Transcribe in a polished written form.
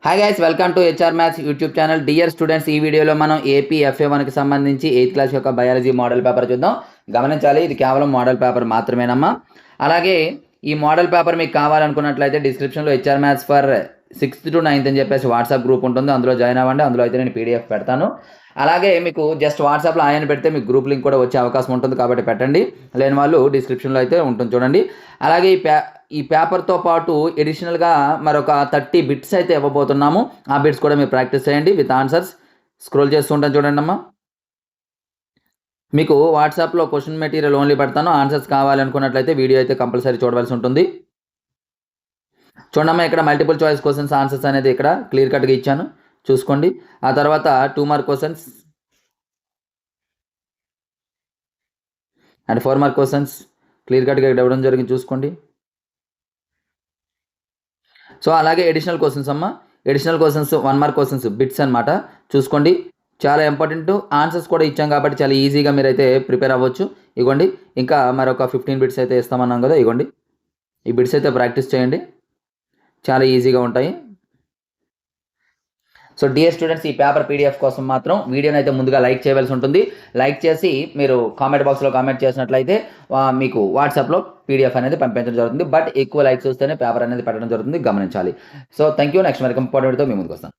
Hi guys, welcome to HR maths YouTube channel. Dear students, ఈ వీడియోలో మనం AP FA1కి సంబంధించి 8th క్లాస్ యొక్క బయాలజీ మోడల్ పేపర్ చూద్దాం. గమనించాలి, ఇది కేవలం మోడల్ పేపర్ మాత్రమేనమ్మా. అలాగే ఈ మోడల్ పేపర్ మీకు కావాలనుకున్నట్లయితే డిస్క్రిప్షన్లో HR maths for 6th to 9th అని చెప్పేసి వాట్సాప్ గ్రూప్ ఉంటుంది, అందులో జాయిన్ అవ్వండి. అందులో అయితే నేను PDF పెడతాను. అలాగే మీకు జస్ట్ వాట్సాప్లో ఆయన పెడితే మీకు గ్రూప్ లింక్ కూడా వచ్చే అవకాశం ఉంటుంది, కాబట్టి పెట్టండి. లేని వాళ్ళు డిస్క్రిప్షన్లో అయితే ఉంటుంది చూడండి. అలాగే ఈ పేపర్తో పాటు ఎడిషనల్గా మరొక 30 బిట్స్ అయితే ఇవ్వబోతున్నాము. ఆ బిట్స్ కూడా మీరు ప్రాక్టీస్ చేయండి విత్ ఆన్సర్స్. స్క్రోల్ చేస్తూ ఉంటాను చూడండి అమ్మా. మీకు వాట్సాప్లో క్వశ్చన్ మెటీరియల్ ఓన్లీ పెడతాను. ఆన్సర్స్ కావాలనుకున్నట్లయితే వీడియో అయితే కంపల్సరీ చూడవలసి ఉంటుంది. చూడమ్మా, ఇక్కడ మల్టిపుల్ చాయిస్ క్వశ్చన్స్ ఆన్సర్స్ అనేది ఇక్కడ క్లియర్ కట్గా ఇచ్చాను, చూసుకోండి. ఆ తర్వాత 2 mark questions and 4 mark questions clear కట్గా ఇక్కడ ఇవ్వడం జరిగింది, చూసుకోండి. సో అలాగే ఎడిషనల్ క్వశ్చన్స్ అమ్మ, additional questions 1 mark questions bits అనమాట, చూసుకోండి. చాలా ఇంపార్టెంట్, ఆన్సర్స్ కూడా ఇచ్చాం కాబట్టి చాలా ఈజీగా మీరైతే ప్రిపేర్ అవ్వచ్చు. ఇగోండి, ఇంకా మరొక 15 బిట్స్ అయితే ఇస్తామన్నాం కదా, ఇగోండి ఈ బిట్స్ అయితే ప్రాక్టీస్ చేయండి, చాలా ఈజీగా ఉంటాయి. సో డియర్ స్టూడెంట్స్, ఈ పేపర్ PDF కోసం మాత్రం వీడియోని అయితే ముందుగా లైక్ చేయవలసి ఉంటుంది. లైక్ చేసి మీరు కామెంట్ బాక్స్లో కామెంట్ చేసినట్లయితే మీకు వాట్సాప్లో PDF అనేది పంపించడం జరుగుతుంది. బట్ ఎక్కువ లైక్స్ వస్తేనే పేపర్ అనేది పెట్టడం జరుగుతుంది, గమనించాలి. So thank you. నెక్స్ట్ మరి ఇంపార్టెంట్తో మీ ముందుకు వస్తాను.